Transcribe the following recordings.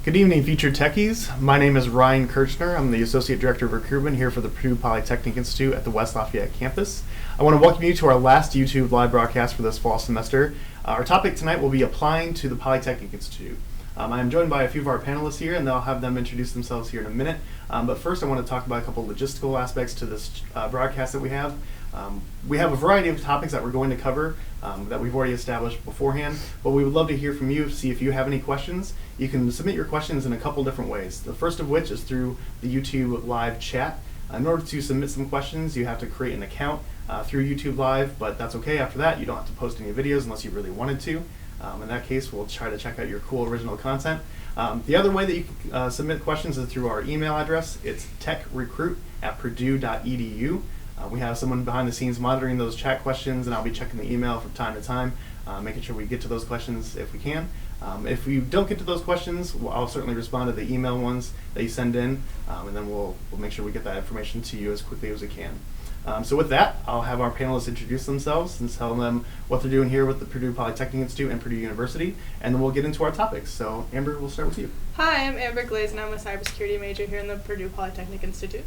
Good evening, featured techies. My name is Ryan Kirchner. I'm the Associate Director of Recruitment here for the Purdue Polytechnic Institute at the West Lafayette campus. I want to welcome you to our last YouTube live broadcast for this fall semester. Our topic tonight will be applying to the Polytechnic Institute. I am joined by a few of our panelists here, and I'll have them introduce themselves here in a minute. But first, I want to talk about a couple logistical aspects to this broadcast that we have. We have a variety of topics that we're going to cover that we've already established beforehand, but we would love to hear from you, see if you have any questions. You can submit your questions in a couple different ways. The first of which is through the YouTube live chat. In order to submit some questions, you have to create an account through YouTube Live, but that's okay. After that, you don't have to post any videos unless you really wanted to. In that case, we'll try to check out your cool original content. The other way that you can submit questions is through our email address. It's techrecruit@purdue.edu. We have someone behind the scenes monitoring those chat questions, and I'll be checking the email from time to time, making sure we get to those questions if we can. If we don't get to those questions, I'll certainly respond to the email ones that you send in, and then we'll make sure we get that information to you as quickly as we can. So with that, I'll have our panelists introduce themselves and tell them what they're doing here with the Purdue Polytechnic Institute and Purdue University, and then we'll get into our topics. So Amber, we'll start with you. Hi, I'm Amber Glaze, and I'm a cybersecurity major here in the Purdue Polytechnic Institute.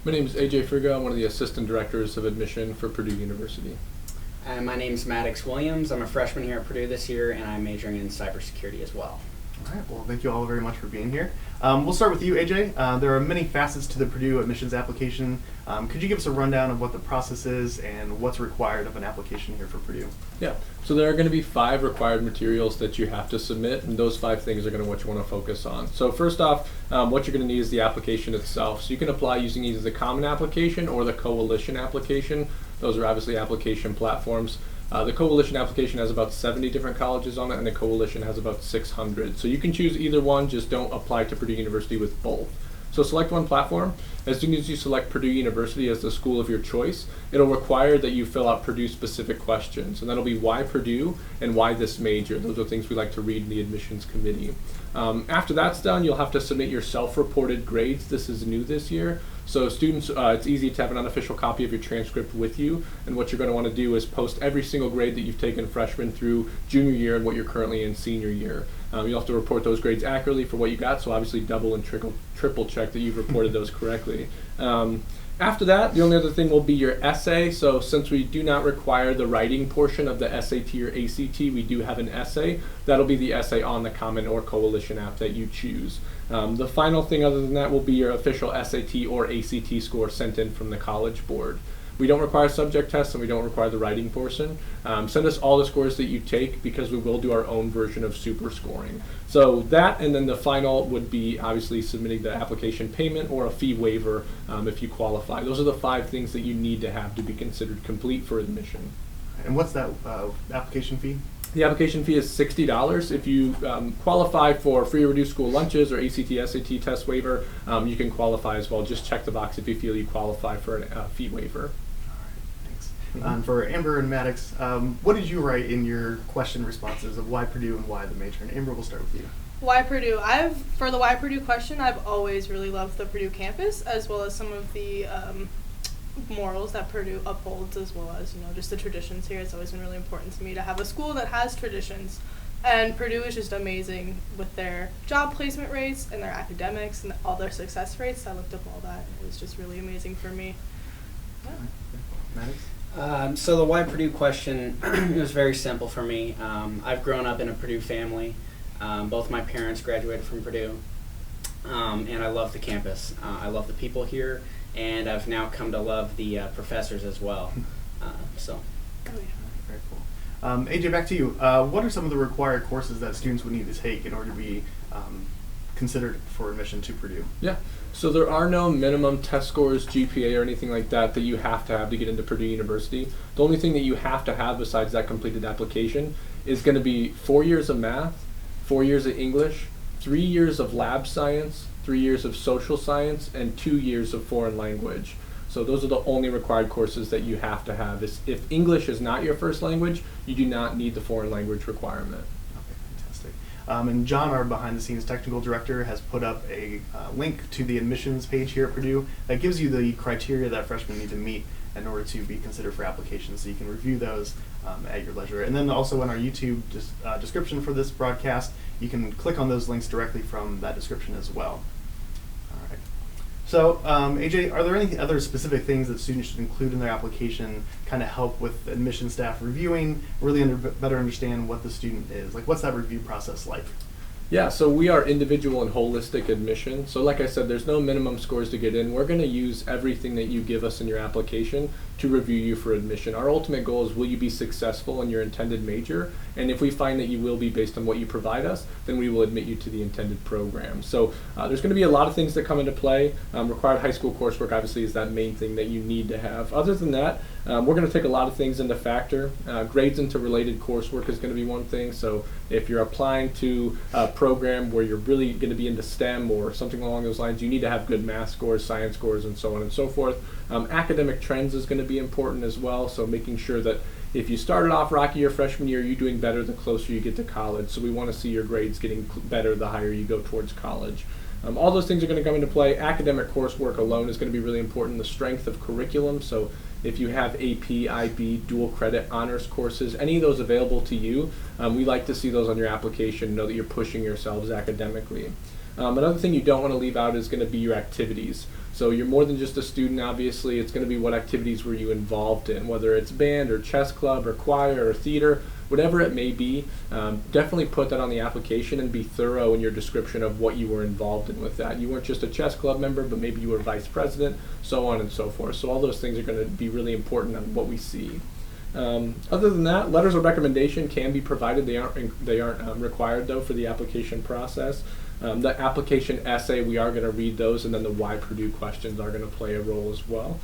My name is AJ Friga. I'm one of the assistant directors of admission for Purdue University. My name is Maddox Williams. I'm a freshman here at Purdue this year, and I'm majoring in cybersecurity as well. All right, well, thank you all very much for being here. We'll start with you, AJ. There are many facets to the Purdue admissions application. Could you give us a rundown of what the process is and what's required of an application here for Purdue? Yeah, so there are going to be 5 required materials that you have to submit, and those 5 things are going to what you want to focus on. So first off, what you're going to need is the application itself. So you can apply using either the common application or the coalition application. Those are obviously application platforms. The coalition application has about 70 different colleges on it, and the coalition has about 600. So you can choose either one, just don't apply to Purdue University with both. So select one platform. As soon as you select Purdue University as the school of your choice, it'll require that you fill out Purdue-specific questions. And that'll be why Purdue and why this major. Those are things we like to read in the admissions committee. After that's done, you'll have to submit your self-reported grades. This is new this year. So students, it's easy to have an unofficial copy of your transcript with you. And what you're going to want to do is post every single grade that you've taken freshman through junior year and what you're currently in senior year. You'll have to report those grades accurately for what you got, so obviously double and triple check that you've reported those correctly. After that, the only other thing will be your essay. So since we do not require the writing portion of the SAT or ACT, we do have an essay. That'll be the essay on the Common or Coalition app that you choose. The final thing other than that will be your official SAT or ACT score sent in from the College Board. We don't require subject tests and we don't require the writing portion. Send us all the scores that you take because we will do our own version of super scoring. So that, and then the final would be obviously submitting the application payment or a fee waiver if you qualify. Those are the 5 things that you need to have to be considered complete for admission. And what's that application fee? The application fee is $60. If you qualify for free or reduced school lunches or ACT, SAT test waiver, you can qualify as well. Just check the box if you feel you qualify for a fee waiver. For Amber and Maddox, what did you write in your question responses of why Purdue and why the major? And Amber, we'll start with you. Why Purdue? For the why Purdue question, I've always really loved the Purdue campus, as well as some of the morals that Purdue upholds, as well as just the traditions here. It's always been really important to me to have a school that has traditions, and Purdue is just amazing with their job placement rates and their academics and all their success rates. I looked up all that, and it was just really amazing for me. Yeah. Maddox? So the why Purdue question it was very simple for me. I've grown up in a Purdue family. Both my parents graduated from Purdue, and I love the campus. I love the people here, and I've now come to love the professors as well. Oh, yeah. Very cool. AJ, back to you. What are some of the required courses that students would need to take in order to be considered for admission to Purdue? Yeah, so there are no minimum test scores, GPA, or anything like that you have to get into Purdue University. The only thing that you have to have besides that completed application is going to be 4 years of math, 4 years of English, 3 years of lab science, 3 years of social science, and 2 years of foreign language. So those are the only required courses that you have to have. If English is not your first language, you do not need the foreign language requirement. And John, our behind-the-scenes technical director, has put up a link to the admissions page here at Purdue that gives you the criteria that freshmen need to meet in order to be considered for application. So you can review those at your leisure. And then also in our YouTube description for this broadcast, you can click on those links directly from that description as well. All right. So AJ, are there any other specific things that students should include in their application, kind of help with admission staff reviewing, really better understand what the student is? Like, what's that review process like? Yeah, so we are individual and holistic admission. So like I said, there's no minimum scores to get in. We're going to use everything that you give us in your application to review you for admission. Our ultimate goal is, will you be successful in your intended major? And if we find that you will be based on what you provide us, then we will admit you to the intended program. So there's going to be a lot of things that come into play. Required high school coursework obviously is that main thing that you need to have. Other than that, we're going to take a lot of things into factor. Grades into related coursework is going to be one thing. So if you're applying to a program where you're really going to be into STEM or something along those lines, you need to have good math scores, science scores, and so on and so forth. Academic trends is going to be important as well. So making sure that if you started off rocky your freshman year, you're doing better the closer you get to college. So we want to see your grades getting better the higher you go towards college. All those things are going to come into play. Academic coursework alone is going to be really important. The strength of curriculum. So if you have AP, IB, dual credit, honors courses, any of those available to you, we like to see those on your application, know that you're pushing yourselves academically. Another thing you don't want to leave out is going to be your activities. So you're more than just a student, obviously. It's going to be what activities were you involved in, whether it's band or chess club or choir or theater, whatever it may be. Definitely put that on the application and be thorough in your description of what you were involved in with that. You weren't just a chess club member, but maybe you were vice president, so on and so forth. So all those things are going to be really important on what we see. Other than that, letters of recommendation can be provided. They aren't required though for the application process. The application essay, we are going to read those, and then the why Purdue questions are going to play a role as well.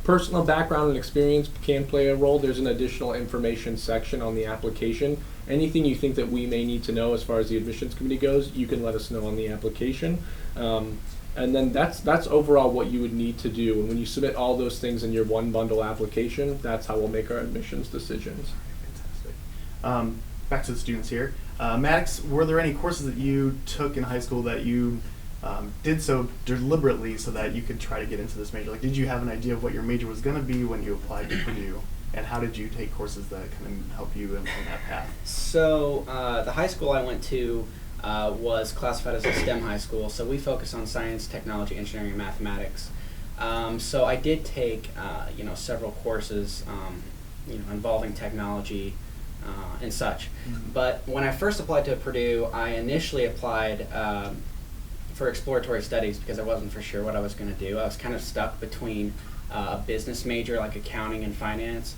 Personal background and experience can play a role. There's an additional information section on the application. Anything you think that we may need to know as far as the admissions committee goes, you can let us know on the application. And then that's overall what you would need to do. And when you submit all those things in your one bundle application, that's how we'll make our admissions decisions. Fantastic. Back to the students here. Maddox, were there any courses that you took in high school that you did so deliberately so that you could try to get into this major? Like, did you have an idea of what your major was going to be when you applied to Purdue? And how did you take courses that kind of help you in that path? So the high school I went to was classified as a STEM high school, so we focus on science, technology, engineering, and mathematics. So I did take several courses involving technology and such. Mm-hmm. But when I first applied to Purdue, I initially applied for exploratory studies because I wasn't for sure what I was going to do. I was kind of stuck between a business major like accounting and finance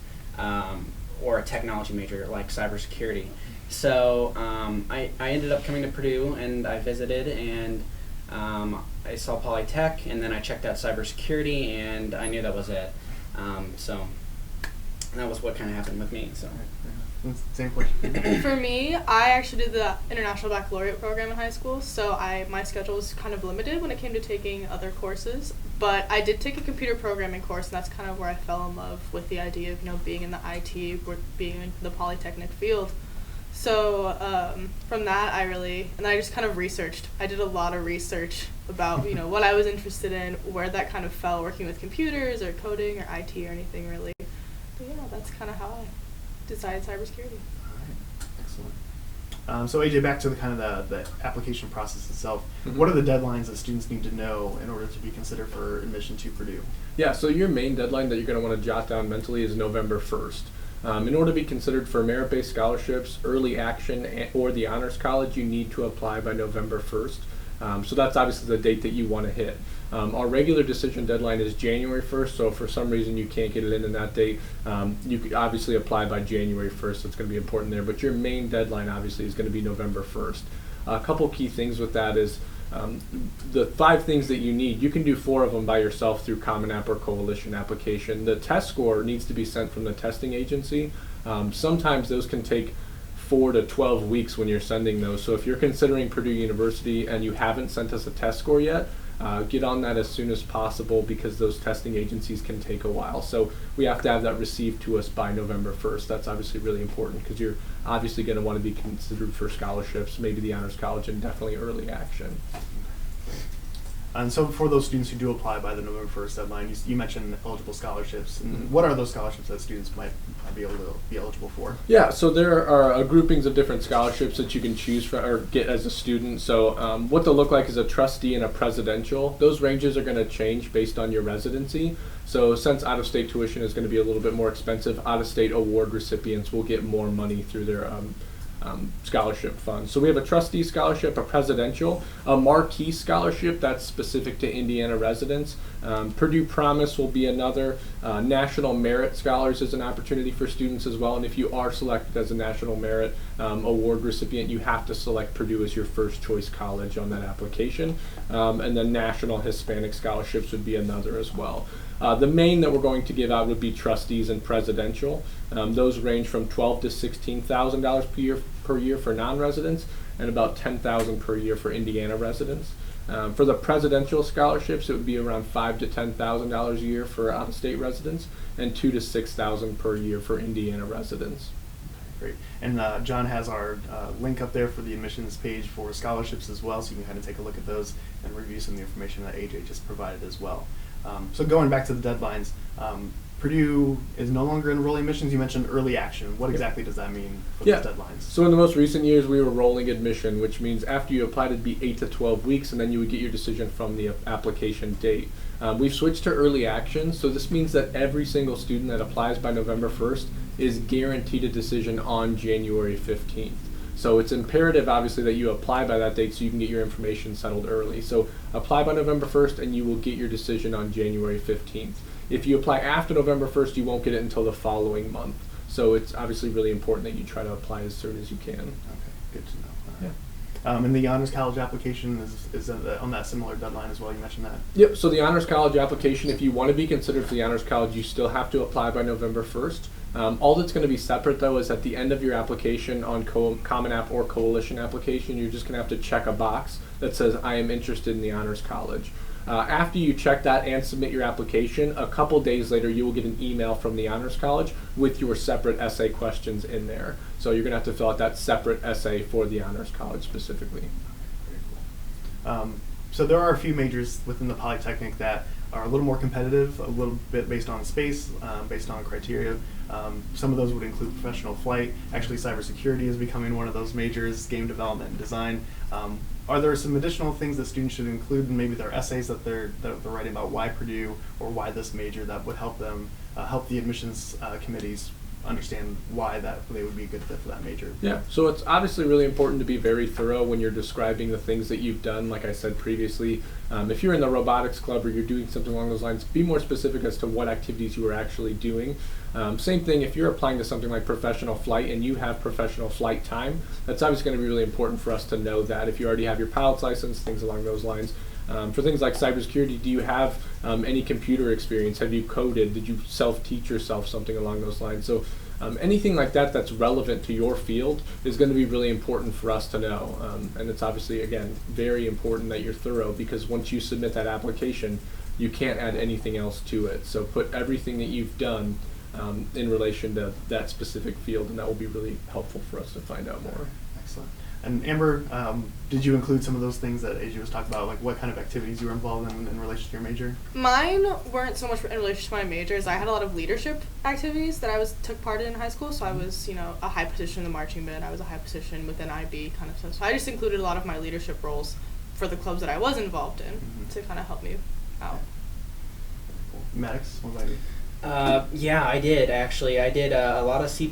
or a technology major like cybersecurity. So I ended up coming to Purdue and I visited, and I saw Polytech, and then I checked out cybersecurity, and I knew that was it. So that was what kind of happened with me. So. Same question. For me, I actually did the International Baccalaureate program in high school, so my schedule was kind of limited when it came to taking other courses. But I did take a computer programming course, and that's kind of where I fell in love with the idea of being in the IT, or being in the Polytechnic field. So from that, I just kind of researched. I did a lot of research about what I was interested in, where that kind of fell, working with computers or coding or IT or anything really. But yeah, that's kind of how I decided cybersecurity. All right, excellent. So AJ, back to the application process itself. Mm-hmm. What are the deadlines that students need to know in order to be considered for admission to Purdue? Yeah, so your main deadline that you're going to want to jot down mentally is November 1st. In order to be considered for merit-based scholarships, early action, or the honors college, you need to apply by November 1st. So that's obviously the date that you want to hit. Our regular decision deadline is January 1st, so if for some reason you can't get it in that date, you could obviously apply by January 1st. That's going to be important there, but your main deadline obviously is going to be November 1st. A couple key things with that is the 5 things that you need. You can do 4 of them by yourself through Common App or Coalition application. The test score needs to be sent from the testing agency. Sometimes those can take 4 to 12 weeks when you're sending those. So if you're considering Purdue University and you haven't sent us a test score yet, get on that as soon as possible, because those testing agencies can take a while. So we have to have that received to us by November 1st. That's obviously really important, because you're obviously going to want to be considered for scholarships, maybe the honors college, and definitely early action. And so for those students who do apply by the November 1st deadline, you mentioned eligible scholarships. And what are those scholarships that students might be able to be eligible for? Yeah, so there are groupings of different scholarships that you can choose from or get as a student. So what they'll look like is a trustee and a presidential. Those ranges are going to change based on your residency. So since out-of-state tuition is going to be a little bit more expensive, out-of-state award recipients will get more money through their scholarship funds. So we have a trustee scholarship, a presidential, a marquee scholarship that's specific to Indiana residents. Purdue Promise will be another. National Merit Scholars is an opportunity for students as well. And if you are selected as a National Merit Award recipient, you have to select Purdue as your first choice college on that application. And then National Hispanic Scholarships would be another as well. The main that we're going to give out would be trustees and presidential. Those range from $12,000 to $16,000 per year for non-residents, and about $10,000 per year for Indiana residents. For the presidential scholarships, it would be around $5,000 to $10,000 a year for out-of-state residents, and $2,000 to $6,000 per year for Indiana residents. Great. And John has our link up there for the admissions page for scholarships as well, so you can kind of take a look at those and review some of the information that AJ just provided as well. So going back to the deadlines, Purdue is no longer enrolling admissions. You mentioned early action. What exactly does that mean for those deadlines? So in the most recent years, we were rolling admission, which means after you applied, it'd be 8 to 12 weeks, and then you would get your decision from the application date. We've switched to early action, so this means that every single student that applies by November 1st is guaranteed a decision on January 15th. So it's imperative, obviously, that you apply by that date so you can get your information settled early. So apply by November 1st, and you will get your decision on January 15th. If you apply after November 1st, you won't get it until the following month. So it's obviously really important that you try to apply as soon as you can. Okay, good to know. Yeah. And the Honors College application is on that similar deadline as well. You mentioned that. Yep. So the Honors College application, if you want to be considered for the Honors College, you still have to apply by November 1st. All that's going to be separate, though, is at the end of your application on Common App or Coalition application, you're just going to have to check a box that says, I am interested in the Honors College. After you check that and submit your application, a couple days later, you will get an email from the Honors College with your separate essay questions in there. So you're going to have to fill out that separate essay for the Honors College specifically. Very cool. So there are a few majors within the Polytechnic that are a little more competitive, a little bit based on space, based on criteria. Some of those would include professional flight. Actually, cybersecurity is becoming one of those majors, game development and design. Are there some additional things that students should include in maybe their essays that they're writing about why Purdue or why this major that would help them, help the admissions committees understand why that they would be a good fit for that major? Yeah, so it's obviously really important to be very thorough when you're describing the things that you've done. Like I said previously, if you're in the robotics club or you're doing something along those lines, be more specific as to what activities you are actually doing. Same thing if you're applying to something like professional flight and you have professional flight time, that's obviously going to be really important for us to know that. If you already have your pilot's license, things along those lines. For things like cybersecurity, do you have any computer experience? Have you coded? Did you self-teach yourself something along those lines? So anything like that that's relevant to your field is going to be really important for us to know. And it's obviously, again, very important that you're thorough, because once you submit that application, you can't add anything else to it. So put everything that you've done in relation to that specific field, and that will be really helpful for us to find out more. Excellent. And Amber, did you include some of those things that AJ was talking about, like what kind of activities you were involved in relation to your major? Mine weren't so much in relation to my majors. I had a lot of leadership activities that I took part in high school. So I was, a high position in the marching band. I was a high position within IB kind of stuff. So I just included a lot of my leadership roles for the clubs that I was involved in to kind of help me out. Cool. Maddox, what about you? Yeah, I did actually. I did a lot of C++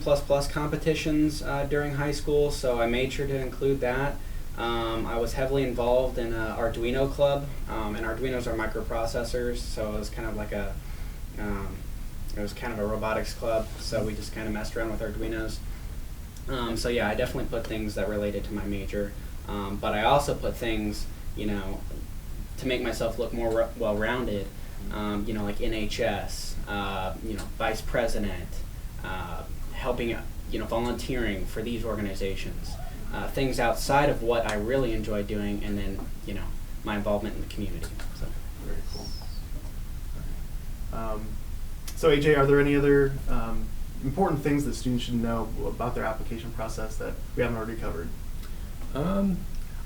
competitions during high school, so I made sure to include that. I was heavily involved in an Arduino club, and Arduinos are microprocessors, so it was kind of like a robotics club. So we just kind of messed around with Arduinos. So yeah, I definitely put things that related to my major, but I also put things, to make myself look more well-rounded. Like NHS, vice president, helping, volunteering for these organizations, things outside of what I really enjoy doing, and then, my involvement in the community. So. Very cool. So AJ, are there any other important things that students should know about their application process that we haven't already covered?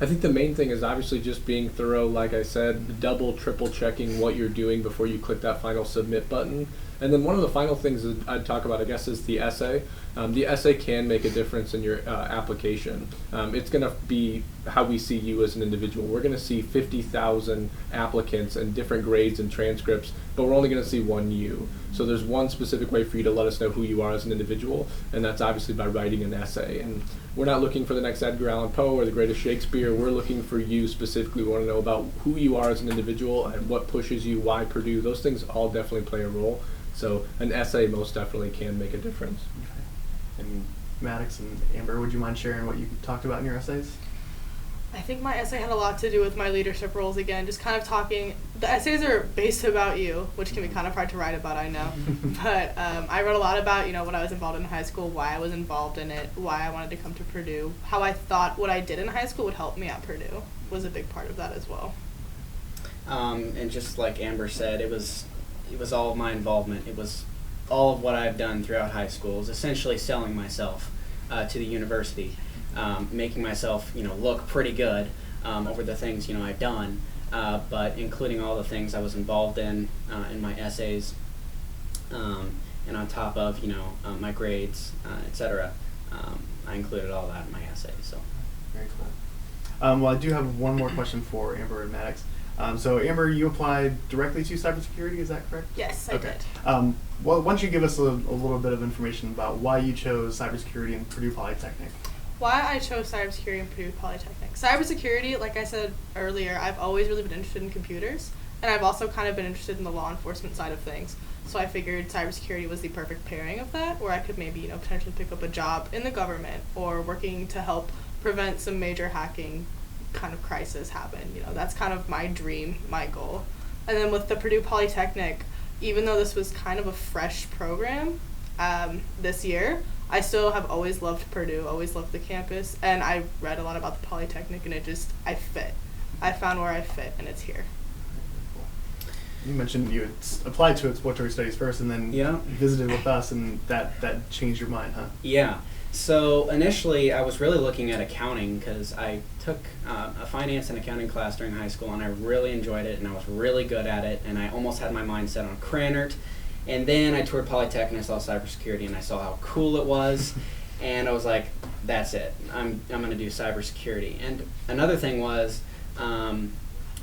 I think the main thing is obviously just being thorough, like I said, double, triple checking what you're doing before you click that final submit button. And then one of the final things that I'd talk about, I guess, is the essay. The essay can make a difference in your application. It's going to be how we see you as an individual. We're going to see 50,000 applicants and different grades and transcripts, but we're only going to see one you. So there's one specific way for you to let us know who you are as an individual, and that's obviously by writing an essay. And we're not looking for the next Edgar Allan Poe or the greatest Shakespeare. We're looking for you specifically. We want to know about who you are as an individual and what pushes you, why Purdue. Those things all definitely play a role. So an essay most definitely can make a difference. Okay. And Maddox and Amber, would you mind sharing what you talked about in your essays? I think my essay had a lot to do with my leadership roles again, just kind of talking. The essays are based about you, which can be kind of hard to write about, I know. But I wrote a lot about, what I was involved in high school, why I was involved in it, why I wanted to come to Purdue, how I thought what I did in high school would help me at Purdue was a big part of that as well. And just like Amber said, it was all of my involvement. It was all of what I've done throughout high school. It was essentially selling myself to the university, making myself, look pretty good over the things, I've done, but including all the things I was involved in my essays, and on top of, my grades, etc. I included all that in my essay. So. Very cool. Well, I do have one more question for Amber and Maddox. So Amber, you applied directly to cybersecurity, is that correct? Yes, I did. Well, why don't you give us a little bit of information about why you chose cybersecurity in Purdue Polytechnic? Why I chose cybersecurity in Purdue Polytechnic. Cybersecurity, like I said earlier, I've always really been interested in computers, and I've also kind of been interested in the law enforcement side of things. So I figured cybersecurity was the perfect pairing of that, where I could maybe, potentially pick up a job in the government or working to help prevent some major hacking kind of crisis happen. That's kind of my dream, my goal. And then with the Purdue Polytechnic, even though this was kind of a fresh program this year, I still have always loved Purdue, always loved the campus, and I read a lot about the Polytechnic, and I fit. I found where I fit, and it's here. You mentioned you had applied to exploratory studies first and then visited with us, and that changed your mind, huh? Yeah. So initially, I was really looking at accounting because I took a finance and accounting class during high school, and I really enjoyed it, and I was really good at it, and I almost had my mind set on Cranert. And then I toured Polytechnic and I saw cybersecurity, and I saw how cool it was, and I was like, that's it. I'm going to do cybersecurity. And another thing was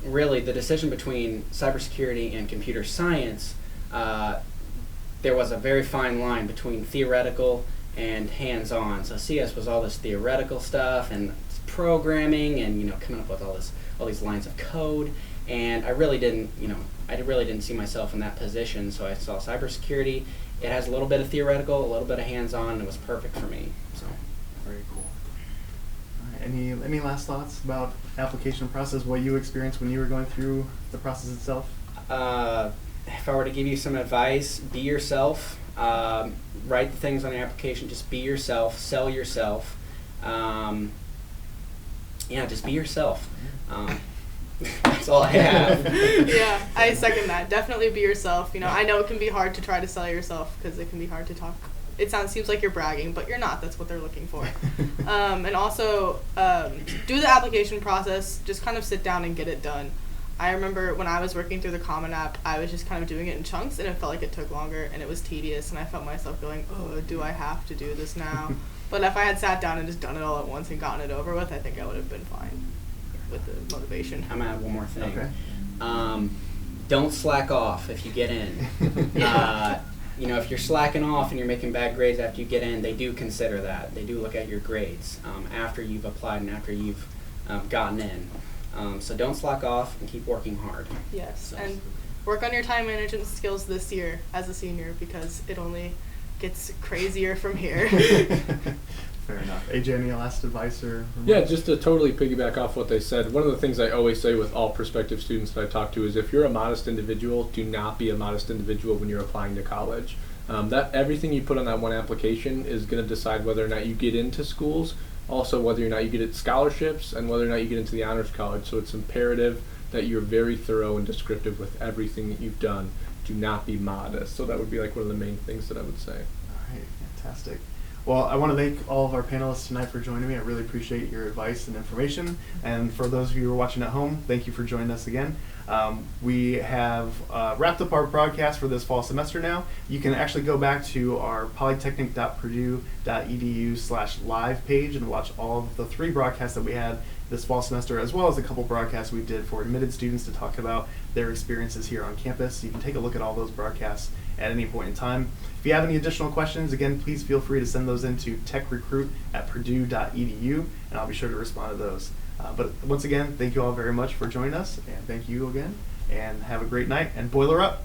really the decision between cybersecurity and computer science. There was a very fine line between theoretical and hands-on. So CS was all this theoretical stuff and programming and coming up with all these lines of code, and I really didn't see myself in that position. So I saw cybersecurity. It has a little bit of theoretical, a little bit of hands-on, and it was perfect for me. So very cool. All right, any last thoughts about application process? What you experienced when you were going through the process itself? If I were to give you some advice, be yourself. Write the things on the application. Just be yourself. Sell yourself. Just be yourself. That's all I have. Yeah, I second that. Definitely be yourself. I know it can be hard to try to sell yourself because it can be hard to talk. It seems like you're bragging, but you're not. That's what they're looking for. And also, do the application process. Just kind of sit down and get it done. I remember when I was working through the Common App, I was just kind of doing it in chunks, and it felt like it took longer, and it was tedious, and I felt myself going, oh, do I have to do this now? But if I had sat down and just done it all at once and gotten it over with, I think I would have been fine with the motivation. I'm going to add one more thing. Okay. Don't slack off if you get in. If you're slacking off and you're making bad grades after you get in, they do consider that. They do look at your grades after you've applied and after you've gotten in. So don't slack off and keep working hard. Yes, and work on your time management skills this year as a senior because it only gets crazier from here. Fair enough. AJ, any last advice or remarks? Yeah, just to totally piggyback off what they said, one of the things I always say with all prospective students that I talk to is if you're a modest individual, do not be a modest individual when you're applying to college. That everything you put on that one application is going to decide whether or not you get into schools, also whether or not you get scholarships, and whether or not you get into the honors college. So it's imperative that you're very thorough and descriptive with everything that you've done. Do not be modest. So that would be like one of the main things that I would say. All right, fantastic. Well, I want to thank all of our panelists tonight for joining me. I really appreciate your advice and information. And for those of you who are watching at home, thank you for joining us again. We have wrapped up our broadcast for this fall semester now. You can actually go back to our polytechnic.purdue.edu/live page and watch all of the 3 broadcasts that we had this fall semester, as well as a couple broadcasts we did for admitted students to talk about their experiences here on campus. You can take a look at all those broadcasts at any point in time. If you have any additional questions, again, please feel free to send those into techrecruit@purdue.edu, and I'll be sure to respond to those. But once again, thank you all very much for joining us, and thank you again, and have a great night, and boiler up!